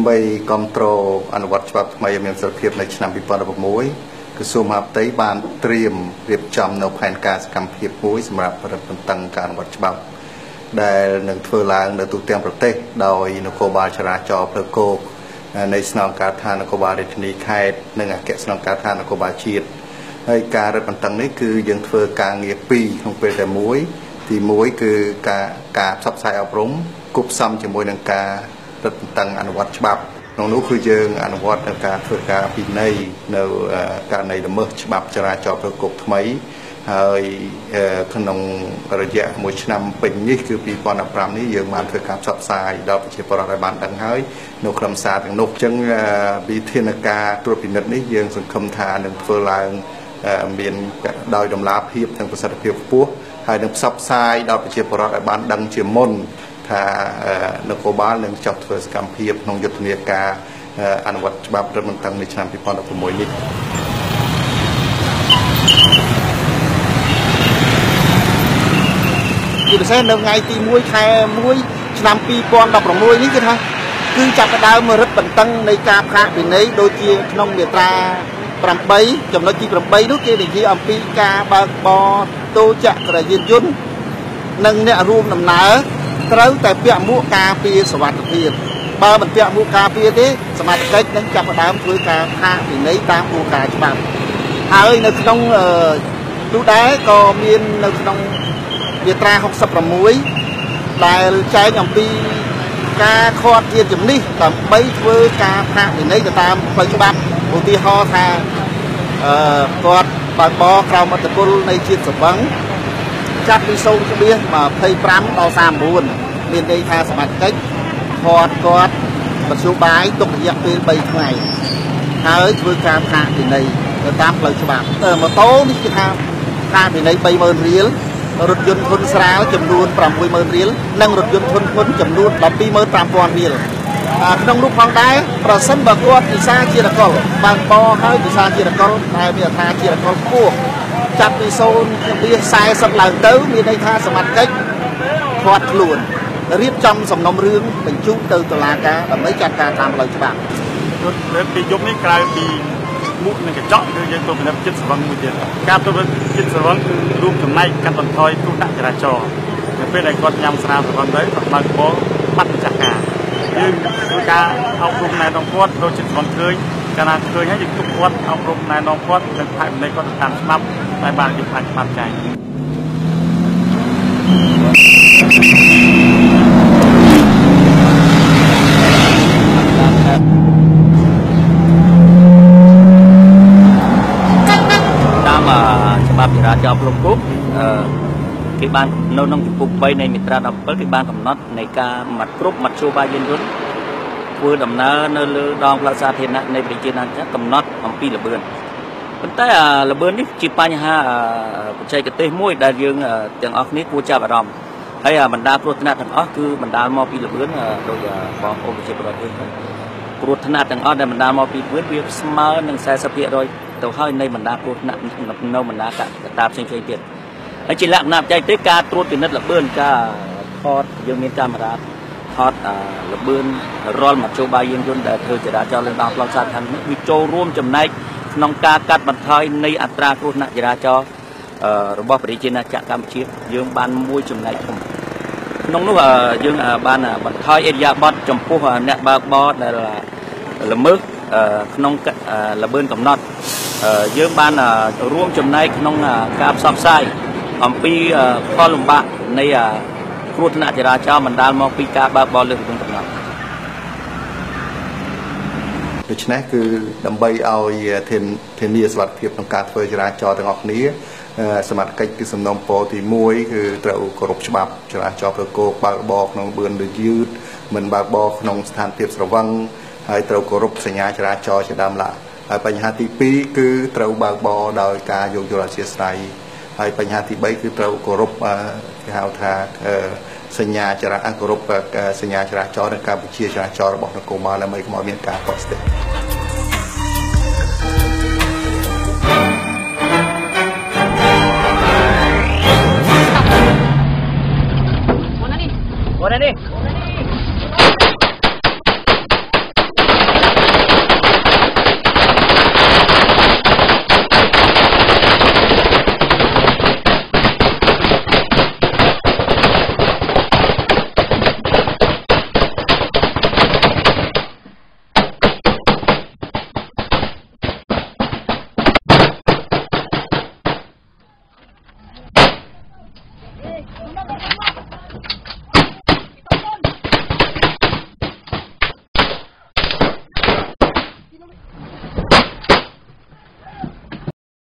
ដើម្បីគ្រប់គ្រងអនុវត្តច្បាប់ថ្មីមានសិទ្ធិភាពនៅឆ្នាំ 2016 ក្រសួងមហាផ្ទៃបានត្រៀមរៀបចំនៅផែនការសកម្មភាពមួយសម្រាប់រឹតបន្តឹងការអនុវត្តច្បាប់ដែលនឹងធ្វើឡើងនៅទូទាំងប្រទេសដោយនគរបាលចរាចរណ៍ផ្លូវគោកនៃស្នងការដ្ឋាននគរបាលរាជធានីខេត្តនិងអគ្គស្នងការដ្ឋាននគរបាលជាតិហើយការរឹតបន្តឹងនេះគឺយើងធ្វើការងារពីរក្នុងពេលតែមួយទី1គឺការផ្សព្វផ្សាយអប់រំគប់ផ្សំជាមួយនឹងការរឹតបន្តឹងអនុវត្តច្បាប់ក្នុងនោះគឺយើងអនុវត្តនឹងការធ្វើការពិន័យនៅករណីល្មើសច្បាប់ចរាចរណ៍ផ្លូវគោកថ្មីហើយក្នុងរយៈ1ឆ្នាំពេញនេះគឺ2015នេះយើងបានធ្វើការផ្សព្វផ្សាយដល់ប្រជាពលរដ្ឋឲ្យបានដឹងហើយនៅក្នុងសារទាំងនោះអញ្ចឹងវិធានការត្រួតពិនិត្យនេះយើងសង្ឃឹមថានឹងធ្វើឡើងមានដោយតម្លាភាពនិងប្រសិទ្ធភាពខ្ពស់ហើយនឹងផ្សព្វផ្សាយដល់ប្រជាពលរដ្ឋឲ្យបានដឹងជាមុនថានគរបាលនឹងចោទធ្វើសកម្មភាពក្នុងយុទ្ធនាការអនុវត្តច្បាប់រឹតបន្តឹងនៅឆ្នាំ 2016 នេះជាពិសេសនៅថ្ងៃទី1 ខែ 1 ឆ្នាំ 2016 នេះគឺថាគឺចាប់ផ្ដើមរឹតបន្តឹងនៃការផាកពិន័យដូចជាក្នុងមាត្រា 8 ចំណុចទី 8 នោះគេនិយាយអំពីការបើកបរតូចក្រយានយន្តនិងអ្នករួមដំណើរត្រូវតែពាក់មួកការពារសុវត្ថិភាពបើមិនពាក់មួកការពារទេសមត្ថកិច្ចនឹងចាប់ផ្ដើមធ្វើការផាកពិន័យតាមគោលការណ៍ច្បាប់ហើយនៅក្នុងទូដែរក៏មាននៅក្នុងមាត្រា 66 ដែលចែងអំពីការខាត់ជាជំនិះដើម្បីធ្វើការផាកពិន័យទៅតាមផ្លូវច្បាប់ឧទាហរណ៍ថាគាត់បើកបរក្រោមឥទ្ធិពលនៃជាតិសង្វឹងចាប់ពី 0.25 ដល់ 39 មានន័យថាសមត្ថកិច្ចគាត់មធ្យោបាយទុករយៈពេល 3 ថ្ងៃហើយធ្វើការផាកពិន័យទៅតាមផ្លូវច្បាប់ម៉ូតូនេះគេថាផាកពិន័យ 30,000 រៀលរថយន្តធុនស្រាលចំនួន 60,000 រៀលនិងរថយន្តធុនធ្ងន់ចំនួន 125,000 រៀលក្នុងនោះផងដែរប្រសិនបើគាត់វិសាជារកុលបើកបរហើយវិសាជារកុលដែលមានអត្រាជារកុលខ្ពស់ចាប់ពី 0.40 ឡើងទៅមានន័យថាសមត្ថកិច្ចខាត់ខ្លួនរៀបចំសំណុំរឿងបញ្ជូនទៅតុលាការដើម្បីចាត់ការតាមផ្លូវច្បាប់ពីយប់នេះក្រៅពីមុខនិងកញ្ចក់គឺយើងទៅពិនិត្យចិត្តស្រវឹងមួយទៀតការទៅចិត្តស្រវឹងគឺរួមចំណែកកាត់បន្ថយគ្រោះថ្នាក់ចរាចរណ៍នៅពេលដែលគាត់ញ៉ាំស្រាស្រវឹងទៅគាត់បើកបរបាត់ម្ចាស់ការយើងធ្វើការអប់រំណែនាំគាត់ដូចចិត្តស្រវឹងឃើញកាលណាឃើញហើយយើងទុកគាត់អប់រំណែនាំគាត់និងផាកពិន័យគាត់តាមច្បាប់តែបានយើងផាកច្បាប់ចាញ់ច្បាប់ចរាចរណ៍ផ្លូវគោកគេបាននៅក្នុងជំពូក 3 នៃមាត្រា 17 គេបានកំណត់នៃការគ្រប់មធ្យោបាយយានយន្តធ្វើដំណើរនៅលើដងផ្លូវសាធារណៈនៃប្រជាណាចក្រកំណត់អំពីល្បឿនប៉ុន្តែល្បឿននេះជាបញ្ហាបច្ចេកទេសមួយដែលយើងទាំងអស់គ្នាគួរចាប់អារម្មណ៍ហើយបណ្ដាគ្រោះថ្នាក់ទាំងអស់គឺបណ្ដាលមកពីល្បឿនដោយបងប្អូនប្រជាពលរដ្ឋយើងគ្រោះថ្នាក់ទាំងអស់ដែលបណ្ដាលមកពីល្បឿនវាស្មើនឹង 40% ទៅហើយនៃបណ្ដាគ្រោះថ្នាក់នៅបណ្ដាកត្តាផ្សេងៗទៀតហើយជាលក្ខណៈបច្ចេកទេសការត្រួតពិនិត្យល្បឿនការថតយើងមានកាមេរ៉ាថតល្បឿនរាល់មធ្យោបាយយានយន្តដែលធ្វើចរាចរណ៍លើដងផ្លូវសាធារណៈវាចូលរួមចំណែកក្នុងការកាត់បន្ថយនៃអត្រាគ្រោះថ្នាក់ចរាចរណ៍របស់ប្រជាណាចក្រកម្ពុជាយើងបានមួយចំណែកក្នុងនោះយើងបានបន្ថយអេរិយាប័ត្រចំពោះអ្នកបើកបរដែលល្មើសក្នុងល្បឿនកំណត់យើងបានរួមចំណែកក្នុងការផ្សព្វផ្សាយអំពីផលលំបាកនៃគ្រោះថ្នាក់ចរាចរណ៍បណ្ដាលមកពីការបើកបរលើសល្បឿនកំណត់ដូច្នេះគឺដើម្បីឲ្យធានាសុវត្ថិភាពក្នុងការធ្វើចរាចរណ៍ទាំងអស់គ្នាសមត្ថកិច្ចគឺសំណូមពរទី1គឺត្រូវគោរពច្បាប់ចរាចរណ៍ផ្លូវគោកបើកបរក្នុងល្បឿនយឺតមិនបើកបរក្នុងស្ថានភាពស្រវឹងហើយត្រូវគោរពសញ្ញាចរាចរណ៍ជាដើមឡើយហើយបញ្ហាទី2គឺត្រូវបើកបរដោយការយោគយល់អធ្យាស្រ័យហើយបញ្ហាទី3គឺត្រូវគោរពគេហៅថាសញ្ញាចរាគោរពសញ្ញាចរាចរណ៍និងការបញ្ជាចរាចរណ៍របស់នគរបាលដើម្បីកុំឲ្យមានការខុសស្ទើរMana ni?